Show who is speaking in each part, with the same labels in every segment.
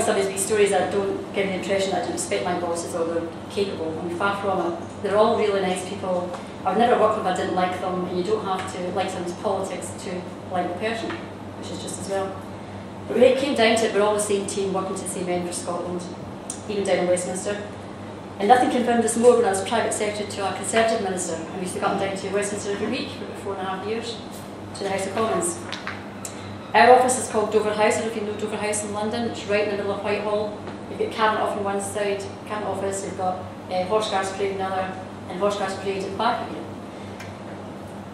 Speaker 1: some of these stories that don't give the impression that I don't respect my bosses or they're capable. I mean, far from it. They're all really nice people. I would never work with them if I didn't like them, and you don't have to like someone's politics to like the person, which is just as well. But when it came down to it, we're all the same team working to the same end for Scotland, even down in Westminster. And nothing confirmed this more when I was private secretary to a Conservative minister, and we used to come down to Westminster every week for about 4.5 years, to the House of Commons. Our office is called Dover House. I don't know if you know Dover House in London. It's right in the middle of Whitehall. You've got Cabinet Office on one side, Cabinet Office, you've got Horse Guards Parade on the other, and Horse Guards Parade at the back of you.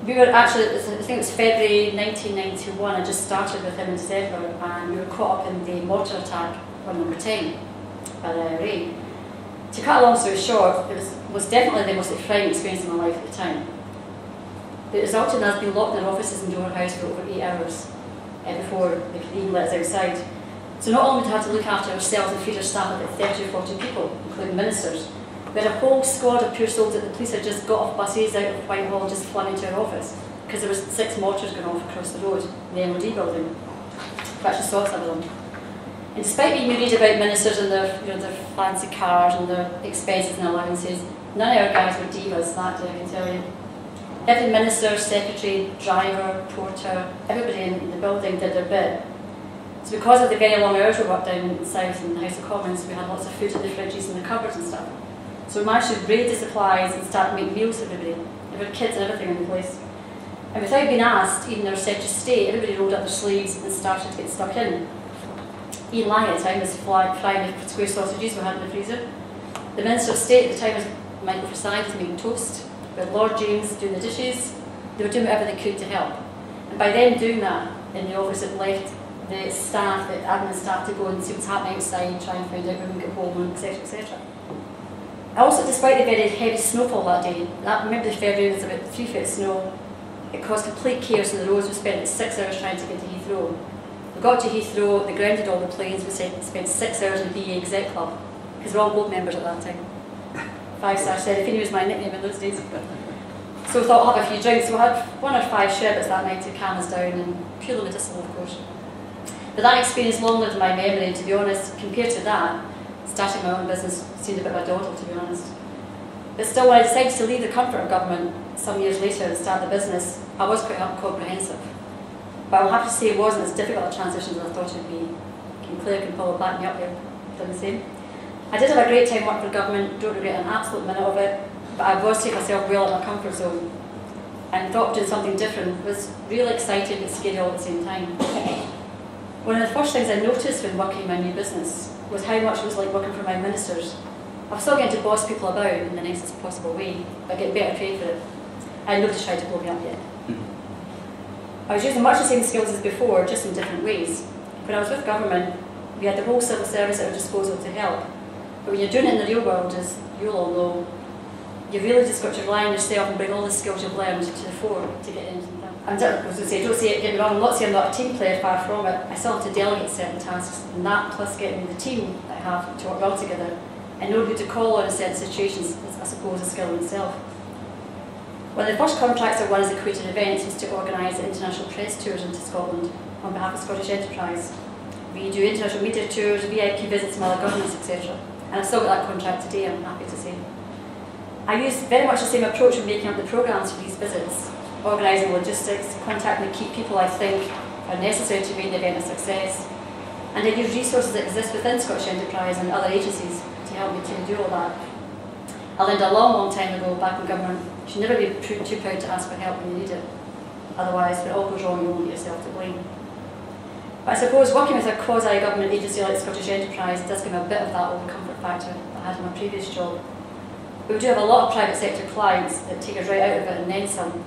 Speaker 1: We were actually, I think it was February 1991, I just started with him in December, and we were caught up in the mortar attack on number 10 by the IRA. To cut a long story short, it was definitely the most frightening experience in my life at the time. It resulted in us being locked in our offices in Dover House for over 8 hours before they could even let us outside. So not only did we have to look after ourselves and feed our staff of about 30 or 40 people, including ministers, we had a whole squad of pure soldiers that the police had just got off buses out of Whitehall, just flung into our office, because there was 6 mortars going off across the road in the MOD building. We actually saw some of them. And despite what you read about ministers and their, their fancy cars and their expenses and allowances, none of our guys were divas, that day I can tell you. Every minister, secretary, driver, porter, everybody in the building did their bit. So because of the very long hours we worked down south in the House of Commons, we had lots of food in the fridges and the cupboards and stuff. So we managed to raid the supplies and start to make meals for everybody. There were kids and everything in the place. And without being asked, even our Secretary of State, everybody rolled up their sleeves and started to get stuck in. Ian Lang at the time was frying the square sausages we had in the freezer. The Minister of State at the time was Michael Forsyth, was making toast. We had Lord James doing the dishes. They were doing whatever they could to help. And by them doing that in the office, it left the staff, the admin staff, to go and see what's happening outside, try and find out when we get home, etc., etc. Also, despite the very heavy snowfall that day, I remember the February, it was about 3 feet of snow. It caused complete chaos in the roads. We spent 6 hours trying to get to Heathrow. We got to Heathrow, they grounded all the planes. We spent 6 hours in the BA Exec Club, because we're all board members at that time. 5-star Serafini was my nickname in those days. So we thought we'll have a few drinks. So we had 1 or 5 sherbets that night to calm us down, and purely medicinal, of course. But that experience long lived in my memory, and to be honest, compared to that, starting my own business seemed a bit of a dawdle, to be honest. But still, when I decided to leave the comfort of government some years later and start the business, I was quite comprehensive. But I'll have to say it wasn't as difficult a transition as I thought it would be. And Claire can probably back me up there, done the same. I did have a great time working for government, don't regret an absolute minute of it, but I was taking myself well out of my comfort zone. And thought of doing something different was really exciting but scary all at the same time. One of the first things I noticed when working in my new business was how much it was like working for my ministers. I was still getting to boss people about in the nicest possible way, but get better paid for it. And nobody tried to blow me up yet. I was using much the same skills as before, just in different ways. When I was with government, we had the whole civil service at our disposal to help. But when you're doing it in the real world, as you'll all know, you've really just got to rely on yourself and bring all the skills you've learned to the fore to get anything done. I was going to say, don't get me wrong, I'm not saying I'm not a team player, far from it. I still have to delegate certain tasks, and that plus getting the team that I have to work well together and know who to call on in certain situations is, I suppose, a skill in itself. One of the first contracts I won as Equator events was to organise international press tours into Scotland on behalf of Scottish Enterprise. We do international media tours, VIP visits from other governments, etc. And I've still got that contract today, I'm happy to say. I use very much the same approach in making up the programmes for these visits, organising logistics, contacting the key people I think are necessary to make the event a success. And I use resources that exist within Scottish Enterprise and other agencies to help me to do all that. I learned a long, long time ago back in government, you should never be too proud to ask for help when you need it. Otherwise, when it all goes wrong, you won't get yourself to blame. But I suppose working with a quasi-government agency like Scottish Enterprise does give me a bit of that old comfort factor that I had in my previous job. But we do have a lot of private sector clients that take us right out of it and then some.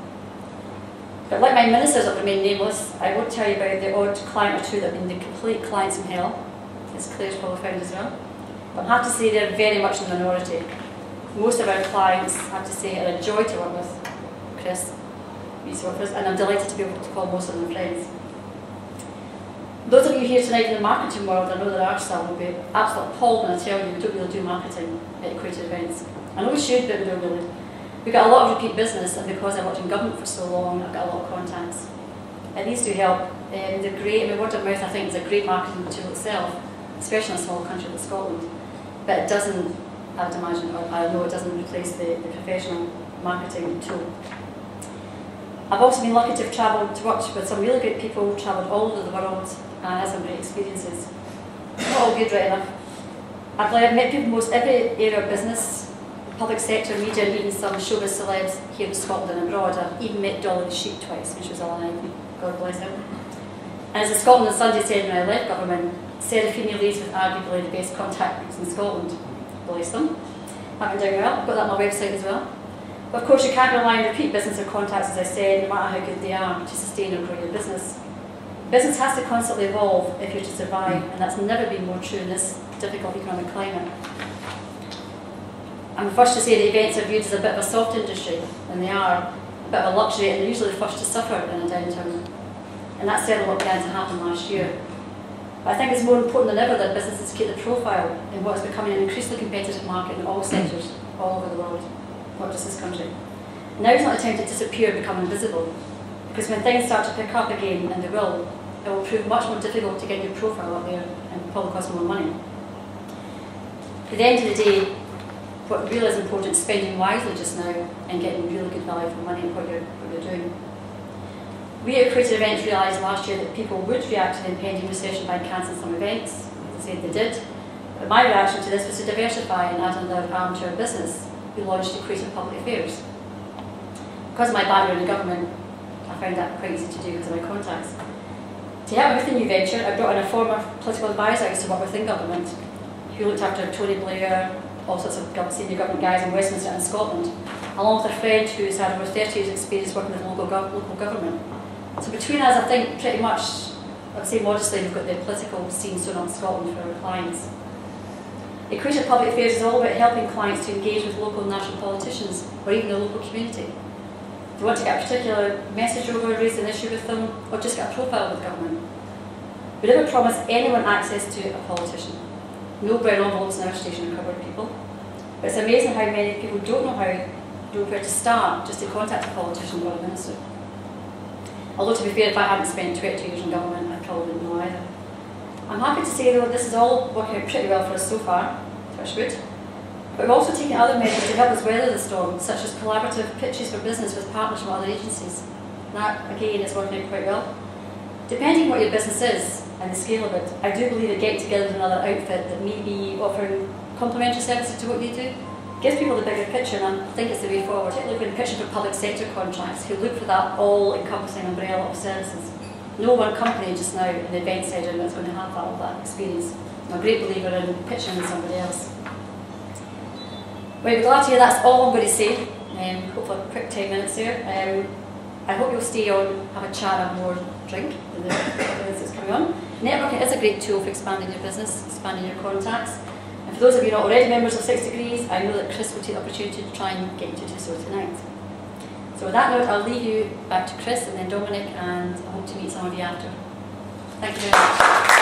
Speaker 1: But like my ministers that remain nameless, I won't tell you about the odd client or two that have been the complete clients from hell, as Claire's probably found as well. But I have to say they're very much in the minority. Most of our clients, I have to say, are a joy to work with. Chris, and I'm delighted to be able to call most of them friends. Those of you here tonight in the marketing world, I know there are some, will be absolutely appalled when I tell you we don't really do marketing at Equator events. I know we should, but we don't really. We've got a lot of repeat business, and because I worked in government for so long, I've got a lot of contacts. And these do help. They're great. I mean, word of mouth, I think, is a great marketing tool itself. especially in a small country like Scotland. But it doesn't, I would imagine, or I know it doesn't replace the professional marketing tool. I've also been lucky to have travelled to work with some really great people, travelled all over the world, and had some great experiences. Not all good, right enough. I've met people in most every area of business, public sector, media, and even some showbiz celebs here in Scotland and abroad. I've even met Dolly the Sheep twice when she was alive. God bless her. And as the Scotland on Sunday said when I left government, Serafini leads with arguably the best contact groups in Scotland. Bless them. I've been doing well. I've got that on my website as well. But of course you can't rely on repeat business or contacts, as I said, no matter how good they are, to sustain or grow your business. Business has to constantly evolve if you're to survive, and that's never been more true in this difficult economic climate. I'm the first to say that events are viewed as a bit of a soft industry, and they are a bit of a luxury, and they're usually the first to suffer in a downturn. And that's certainly what began to happen last year. But I think it's more important than ever that businesses keep the profile in what is becoming an increasingly competitive market in all sectors, all over the world, not just this country. Now is not a time to disappear and become invisible, because when things start to pick up again, and they will, it will prove much more difficult to get your profile up there and probably cost more money. At the end of the day, what really is important is spending wisely just now and getting really good value for money in what you're doing. We at Equator Events realised last year that people would react to the impending recession by cancelling some events. As I said, they did. But my reaction to this was to diversify and add another arm to our business. We launched Equator Public Affairs. Because of my background in government, I found that quite easy to do because of my contacts. To help me with the new venture, I brought in a former political advisor I used to work with in government, who looked after Tony Blair, all sorts of senior government guys in Westminster and Scotland, along with a friend who's had over 30 years' experience working with local government. So between us, I think pretty much, I'd say modestly, we've got the political scene sewn on Scotland for our clients. Equator Public Affairs is all about helping clients to engage with local and national politicians, or even the local community. If you want to get a particular message over, raise an issue with them, or just get a profile with government. We never promise anyone access to a politician. No brown envelopes in our station are covered, people. But it's amazing how many people don't know where to start just to contact a politician or a minister. Although to be fair, if I hadn't spent 22 years in government, I probably wouldn't know either. I'm happy to say though, this is all working out pretty well for us so far, touch wood. But we're also taking other measures to help us weather the storm, such as collaborative pitches for business with partners from other agencies. That, again, is working out quite well. Depending on what your business is and the scale of it, I do believe that getting together with another outfit that may be offering complementary services to what you do gives people the bigger picture, and I think it's the way forward. Particularly when pitching for public sector contracts, who look for that all-encompassing umbrella of services. No one company just now in the event sector that's going to have all that experience. I'm a great believer in pitching with somebody else. Well, we're glad to hear that's all I'm going to say. Hopefully a quick 10 minutes here. I hope you'll stay on, have a chat, have more drink in the minutes that's coming on. Networking is a great tool for expanding your business, expanding your contacts. And for those of you not already members of 6 Degrees, I know that Chris will take the opportunity to try and get you to do so tonight. So with that note, I'll leave you back to Chris and then Dominic, and I hope to meet some of you after. Thank you very much.